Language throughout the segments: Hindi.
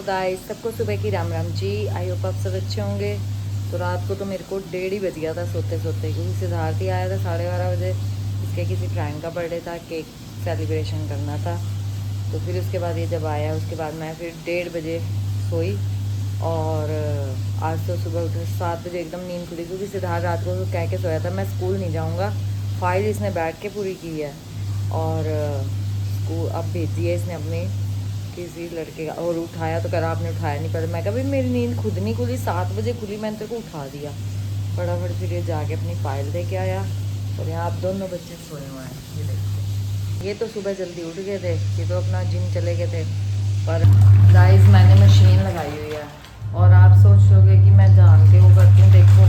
हेलो गाइस, सबको सुबह की राम राम जी। आई होप आप सब अच्छे होंगे। तो रात को तो मेरे को 1:30 ही बज गया था सोते सोते, क्योंकि सिद्धार्थ ही आया था 12:30 बजे। इसके किसी फ्रेंड का बर्थडे था, केक सेलिब्रेशन करना था। तो फिर उसके बाद ये जब आया, उसके बाद मैं फिर 1:30 बजे सोई। और आज तो सुबह उठे 7 बजे एकदम नींद खुली, क्योंकि सिद्धार्थ रात को कह के सोया था मैं स्कूल नहीं जाऊँगा। फाइल इसने बैठ के पूरी की है और स्कूल अब भेजी है इसने अपनी किसी लड़के का। और उठाया तो करा, आपने उठाया नहीं। पर मैं कहा भाई मेरी नींद खुद नहीं खुली, 7 बजे खुली, मैंने तेरे को उठा दिया फटाफट। फिर ये जाके अपनी फ़ाइल दे के आया। और यहाँ आप दोनों बच्चे सोए हुए हैं, ये देखो। ये तो सुबह जल्दी उठ गए थे, ये तो अपना जिम चले गए थे। पर गाइस मैंने मशीन लगाई हुई है, और आप सोचोगे कि मैं जान के वो करती हूँ। देखो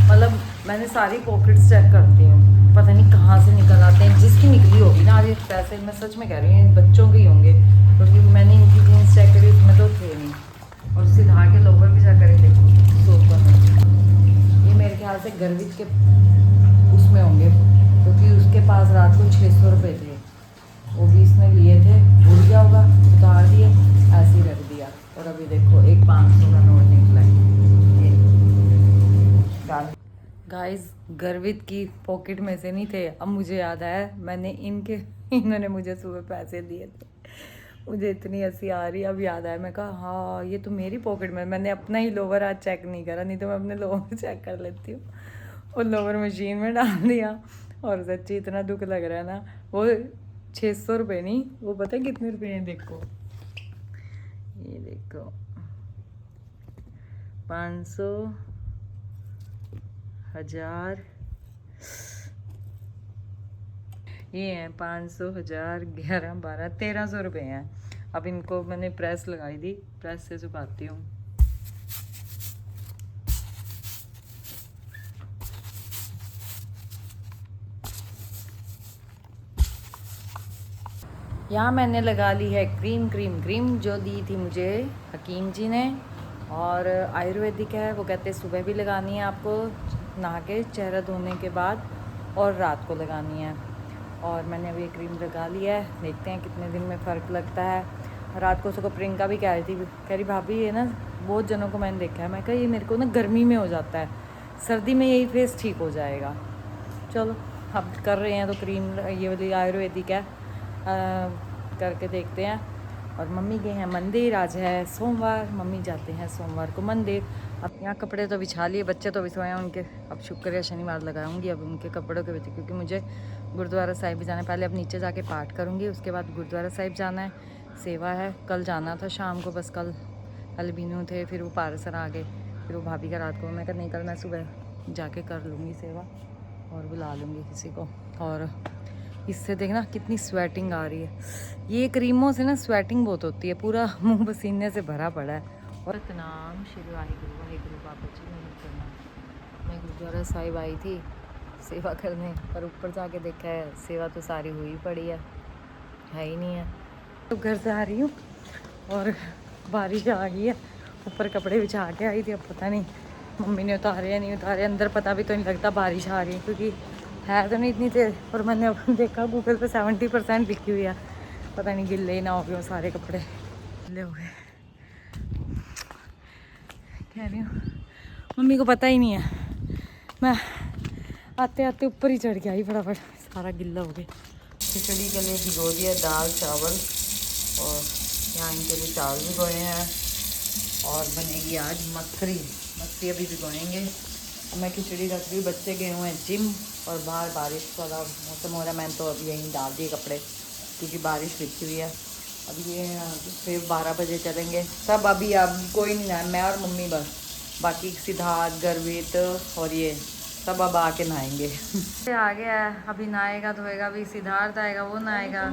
मतलब मैंने सारी पॉकेट्स चेक करती हूँ, पता नहीं कहाँ से निकल आते हैं। जिसकी निकली होगी ना आज, ये पैसे मैं सच में कह रही हूँ बच्चों के ही होंगे, क्योंकि मैंने इनकी जीन्स चेक करी, उसमें तो थे नहीं। और सिद्धार्थ के लोवर भी चेक करे, देखो सोफर में। ये मेरे ख्याल से गर्वित के उसमें होंगे, क्योंकि उसके पास रात को 600 रुपये थे, वो भी इसने लिए थे, भूल गया होगा, उतार दिए, ऐसे ही रख दिया। और अभी देखो एक 500 का नोट निकला है। गाइस गर्वित की पॉकेट में से नहीं थे। अब मुझे याद आया, मैंने इन्होंने मुझे सुबह पैसे दिए थे। मुझे इतनी हंसी आ रही, अब याद आया। मैं कहा हाँ ये तो मेरी पॉकेट में, मैंने अपना ही लोवर आज चेक नहीं करा, नहीं तो मैं अपने लोवर चेक कर लेती हूँ। और लोवर मशीन में डाल दिया। और सच्ची इतना दुख लग रहा है ना। वो 600 रुपये नहीं, वो पता है कितने रुपए हैं, देखो ये देखो 500, 1000, ये हैं 500, 1000, 11, 12, 1300 रुपये हैं। अब इनको मैंने प्रेस लगाई थी, प्रेस से सुखाती हूँ। यहाँ मैंने लगा ली है क्रीम जो दी थी मुझे हकीम जी ने, और आयुर्वेदिक है। वो कहते हैं सुबह भी लगानी है आपको, नहा के चेहरा धोने के बाद, और रात को लगानी है। और मैंने अभी क्रीम लगा लिया है, देखते हैं कितने दिन में फ़र्क लगता है। रात को उसको प्रियंका भी कह रही थी, कह रही भाभी ये ना बहुत जनों को मैंने देखा है। मैं कहा ये मेरे को ना गर्मी में हो जाता है, सर्दी में यही फेस ठीक हो जाएगा। चलो अब कर रहे हैं तो क्रीम ये वाली आयुर्वेदिक है, करके देखते हैं। और मम्मी गए हैं मंदिर, आज है सोमवार, मम्मी जाते हैं सोमवार को मंदिर। अब यहाँ कपड़े तो बिछा लिए, बच्चे तो अभी सोए हैं उनके। अब शुक्र या शनिवार लगाऊंगी अब उनके कपड़ों के वजह, क्योंकि मुझे गुरुद्वारा साहिब भी जाना है। पहले अब नीचे जाके पाठ करूँगी, उसके बाद गुरुद्वारा साहिब जाना है, सेवा है। कल जाना था शाम को, बस कल बीनू थे, फिर वो पारसर आ गए, फिर वो भाभी का रात को। मैं कहा नहीं कल मैं सुबह जाके कर लूँगी सेवा, और बुला लूँगी किसी को। और इससे देखना कितनी स्वेटिंग आ रही है। ये क्रीमों से ना स्वेटिंग बहुत होती है, पूरा मुंह पसीने से भरा पड़ा है। और सतनाम श्री वाहिगुरु बाबा जी नहीं करना। मैं गुरुद्वारा साहिब आई थी सेवा करने, पर ऊपर जाके देखा है सेवा तो सारी हुई पड़ी है ही नहीं है। तो घर से आ रही हूँ और बारिश आ गई है। ऊपर कपड़े बिछा के आई थी, अब पता नहीं मम्मी ने उतारे या नहीं उतारे। अंदर पता भी तो नहीं लगता बारिश आ रही है, क्योंकि है तो नहीं इतनी देर। और मैंने अब देखा गूगल पे 70% लिखी हुई है, पता नहीं गिल्ले ना हो गए, सारे कपड़े गिल्ले हो गए। कह रही हूँ मम्मी को पता ही नहीं है, मैं आते आते ऊपर ही चढ़ के आई फटाफट, सारा गिल्ला हो गया। खिचड़ी के लिए भिगो दिया दाल चावल, और यहाँ इनके लिए चावल भिगोए हैं। और बनेगी आज मकरी अभी भिगोएंगे। मैं खिचड़ी रख रही हूँ, बच्चे गए हुए हैं जिम, और बाहर बारिश वाला मौसम हो रहा है। मैंने तो अभी यहीं डाल दिए कपड़े, क्योंकि बारिश लिखी हुई है। अभी ये फिर 12 बजे चलेंगे सब। अभी अब कोई नहीं आया, मैं और मम्मी बस, बाकी सिद्धार्थ गर्वित और ये सब अब आके नहाएंगे। आ गया है, अभी नहाएगा धोएगा, अभी सिद्धार्थ आएगा वो नहाएगा,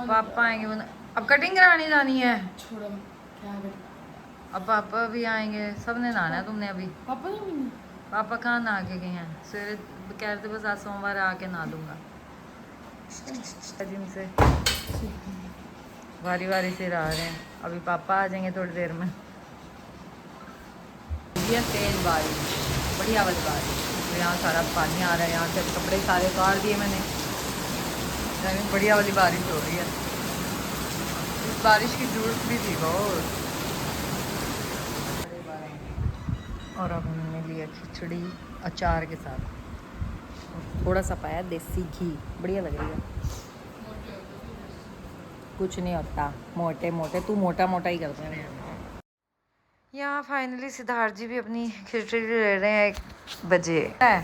पापा आएंगे वो अब कटिंग करानी जानी है। अब पापा भी आएंगे, सब ने नहाना है। तुमने अभी पापा कहाँ नहा के गए हैं, सवेरे कह रहे थे बस आज सोमवार आके नहा दूंगा। जिम से बारी बारी से रह रहे हैं, अभी पापा आ जाएंगे थोड़ी देर में। ये तेज बारिश, बढ़िया वाली बारिश। तो यहाँ सारा पानी आ रहा है, यहाँ से कपड़े सारे उतार दिए मैंने। बढ़िया वाली बारिश हो रही है, इस बारिश की जरूरत भी थी बहुत। और अब हमने लिया खिचड़ी अचार के साथ, थोड़ा सा पाया देसी घी, बढ़िया लग रही है। कुछ नहीं होता, मोटे मोटे तू मोटा मोटा ही करते हैं। यहाँ फाइनली सिद्धार्थ जी भी अपनी खिचड़ी ले रहे हैं 1 बजे। है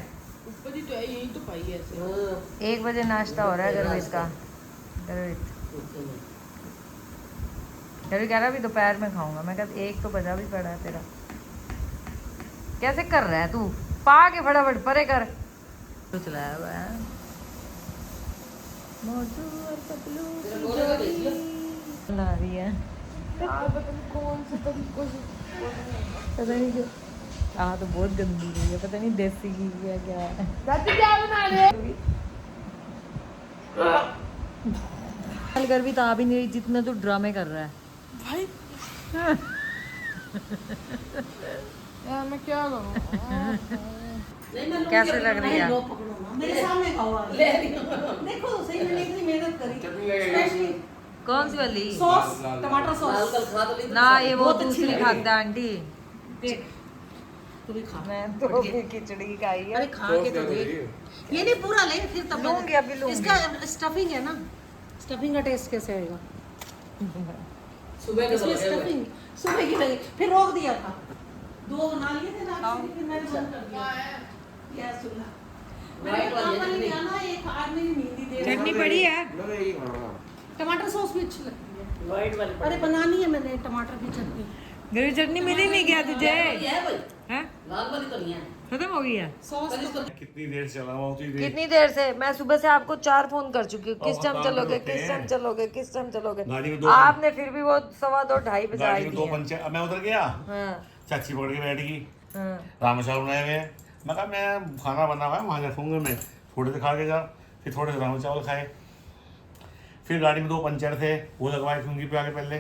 1 बजे नाश्ता हो रहा है गर्वित का। गर्वित कह रहा अभी दोपहर में खाऊंगा। मैं कहती 1 तो बजा भी पड़ा है तेरा। कैसे कर रहा है तू? पा के फटाफट परे कर। तो चलाया हुआ है मोटू और पतलू ला रही है। कौन से तरीकों से पता नहीं क्यों। तो बहुत गंदी रही है, पता नहीं देसी घी है क्या है। क्या बना रहे कर भी तो आ भी नहीं रही जितना तो ड्रामे कर रहा है भाई। यार मैं क्या करूं? कैसे लग रही है? मेरे सामने खाओ। देखो सही मैंने इतनी मेहनत करी। कौन सी वाली? सॉस, टमाटर सॉस। ना ये वो दूसरी खाता है आंटी। तू भी खा। मैं तो भी खिचड़ी खाई है। अरे खा के तो देख। ये नहीं पूरा ले फिर तब लूंगी, अभी लूंगी। इसका स्टफिंग है ना, स्टफिंग का टेस्ट कैसे आएगा? सुबह का स्टफिंग सुबह की नहीं, फिर रोक दिया था। 2 बना लिए थे रात में, फिर मैंने बंद कर दिया। क्या सुना? मैंने काम वाली लिया ना, एक आदमी ने नींद दे रहा है। चटनी पड़ी है, टमाटर सॉस भी अच्छी लगती है। व्हाइट वाली अरे बनानी है मैंने टमाटर की चटनी। गरी चटनी मिली नहीं क्या तुझे? है लाल वाली तो नहीं है, खत्म हो गई है। सॉस कितनी देर से चला हुआ? कितनी देर से? मैं सुबह से आपको 4 फोन कर चुकी हूँ। किस टाइम चलोगे, किस टाइम चलोगे, किस टाइम चलोगे? आपने फिर भी वो 2:15 2:30 बजाई दी है। अब मैं उधर गया, हाँ चाची पकड़ के बैठ गई, हाँ राम चावल बनाए हुए हैं। मैं कहा मैं खाना बना हुआ है वहाँ रखूँगा, मैं थोड़े से खा के जा। फिर थोड़े से राम चावल खाए, फिर गाड़ी में 2 पंचर थे वो लगवाए चुंगी पे आके पहले,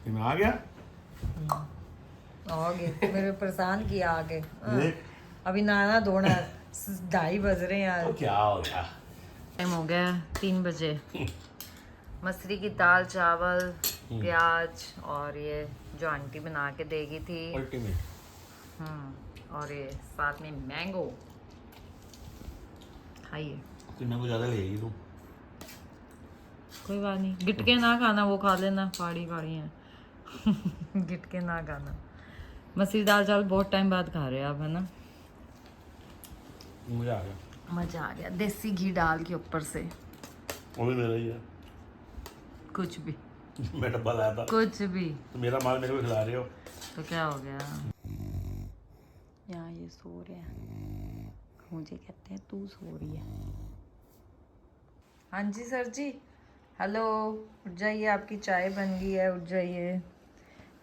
फिर मैं आ गया। आगे मेरे परेशान किया आगे। देख। अभी नहाना धोना 2:30 बज रहे हैं तो यार। क्या हो गया? टाइम हो गया 3 बजे। मसूरी की दाल, चावल, प्याज और ये जो आंटी बना के देगी थी। और ये साथ में मैंगो। खाइए। मैंगो ज़्यादा लेगी तू। कोई बात नहीं, गिटके ना खाना, वो खा लेना, फाड़ी फाड़ी हैं। गिटके ना खाना। मसूरी दाल चावल बहुत टाइम बाद खा रहे हैं आप, है ना? मज़ा आ गया, मज़ा आ गया। देसी घी डाल के ऊपर से। वो भी मेरा ही है। कुछ भी मैं डब्बा लाया था, कुछ भी। तो मेरा माल मेरे को खिला रहे हो तो क्या हो गया? यहाँ ये सो रहे हैं, मुझे कहते हैं तू सो रही है। हाँ जी सर जी, हेलो, उठ जाइए, आपकी चाय बन गई है, उठ जाइए।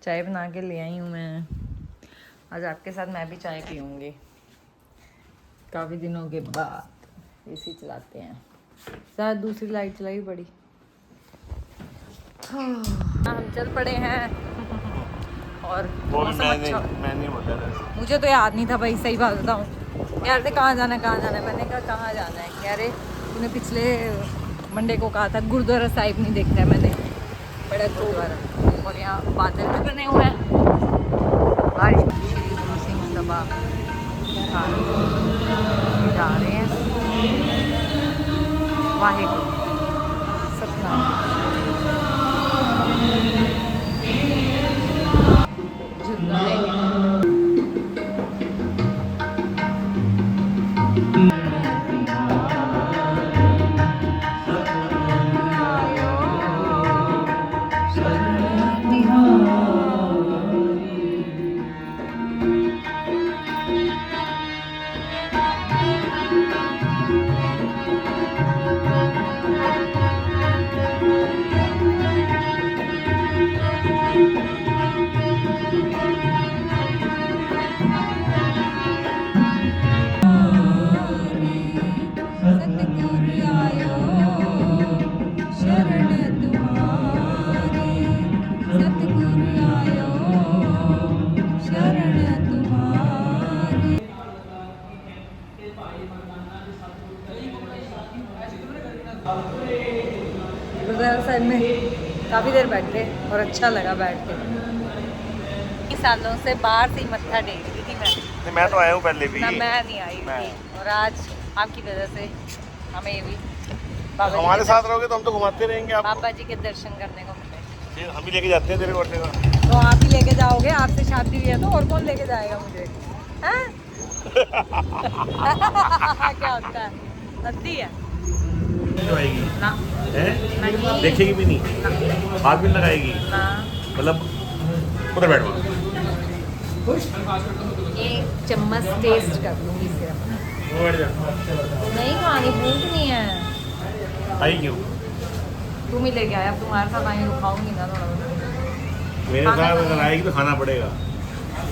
चाय बना के ले आई हूँ मैं। आज आपके साथ मैं भी चाय पीऊँगी काफ़ी दिनों के बाद। एसी चलाते हैं, शायद दूसरी लाइट चलाई पड़ी। हम चल पड़े हैं और मौसम अच्छा। मैं नहीं बोलता था। मुझे तो याद नहीं था भाई, सही बात बताऊँ यार। कहाँ जाना है, कहाँ जाना है? मैंने कहा कहाँ जाना है? कह रहे तूने पिछले मंडे को कहा था गुरुद्वारा साहिब नहीं देखा है मैंने, बड़ा गुरुद्वारा। और यहाँ बादल भी बने हुए हैं, बारिश सिंह सभा जा रहे हैं। वाहेगुरु सतनाम। गुरुद्वारा साहिब में काफ़ी देर बैठ गए और अच्छा लगा बैठ के। सालों से बाहर से ही मत्था टेक रही थी मैं। नहीं, मैं तो आया हूँ पहले भी। ना मैं नहीं आई थी, और आज आपकी वजह से हमें भी बाबा जी हमारे के साथ रहोगे तो हम तो घुमाते रहेंगे आपको। बाबा जी के दर्शन करने को मिले। फिर हम ही लेके जाते हैं तेरे को का। तो आप ही लेके जाओगे, आपसे शादी हुई है तो और कौन लेके जाएगा मुझे, हैं? क्या होता है, हद्दी है आएगी ना, हैं? देखेगी भी नहीं, हाथ भी लगाएगी ना। मतलब उधर बैठ वहाँ। एक चम्मच टेस्ट कर लूँगी सिर्फ, वो बैठ जा। नहीं खानी, भूख नहीं है। आई क्यों? तुम ही लेके आया, अब तुम्हारे साथ आई तो खाऊंगी ना थोड़ा बहुत। मेरे साथ अगर आएगी तो खाना पड़ेगा,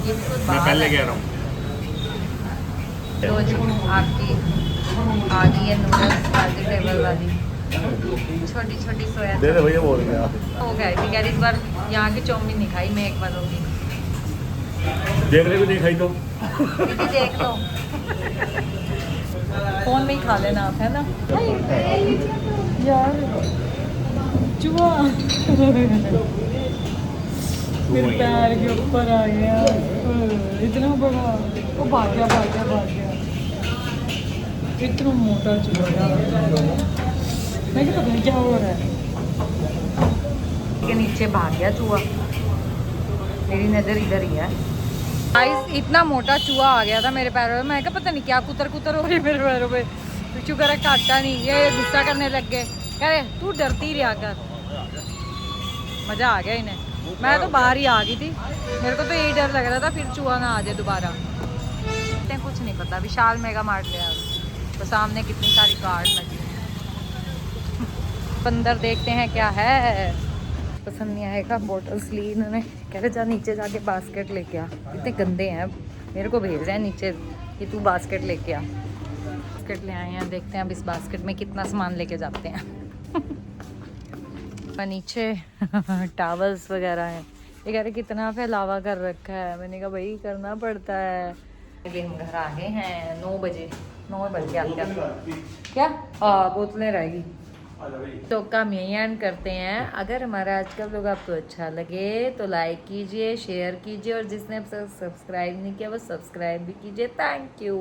ये भी कुछ मैं बात पहले है। कह रहा हूँ। तो जी आपकी आ गई है नूडल्स वेजिटेबल वाली, छोटी छोटी सोया दे दे भैया, बोल गया। हो गया थी, कह रही इस बार यहाँ की चाउमीन नहीं खाई, मैं एक बार होगी। देख ले भी नहीं खाई तो। दीदी देख लो, फोन में ही खा लेना आप, है ना यार। चूहा मेरे पैर के ऊपर आ गया, इतना बड़ा, वो भाग गया भाग गया भाग गया, इतना मोटा चूहा। मैं क्या पता नहीं क्या हो रहा है, के नीचे भाग गया चूहा, मेरी नज़र इधर ही है। गाइस इतना मोटा चूहा आ गया था मेरे पैरों में, मैं क्या पता नहीं क्या कुतर कुतर हो रही है मेरे पैरों पे। तो शुक्र है काटा नहीं, ये गुस्सा करने लग गए, कह रहे तू डरती रहा कर। मज़ा आ गया इन्हें, मैं तो बाहर ही आ गई थी, मेरे को तो यही डर लग रहा था फिर चूहा ना आ जाए दोबारा। कुछ नहीं पता, विशाल मेगा मार्ट गया तो सामने कितनी सारी कार लगी है। अंदर देखते हैं क्या है, पसंद नहीं आएगा। बॉटल्स ली इन्होंने, कह रहे जा नीचे जाके बास्केट लेके आ, इतने गंदे हैं, मेरे को भेज रहे हैं नीचे कि तू बास्केट लेके आ। बास्केट ले आए हैं, देखते हैं अब इस बास्केट में कितना सामान लेके जाते हैं। और नीचे टावल्स वगैरह हैं, ये कह रहे कितना फैलावा कर रखा है, मैंने कहा भाई करना पड़ता है। अभी हम घर आ गए हैं 9 बजे, 9 बज के आते हैं क्या, हाँ बोतलें रहेगी। तो काम यही एंड करते हैं। अगर हमारा आज का व्लॉग आपको अच्छा लगे तो लाइक कीजिए, शेयर कीजिए, और जिसने अब तक सब्सक्राइब नहीं किया वो सब्सक्राइब भी कीजिए। Thank you.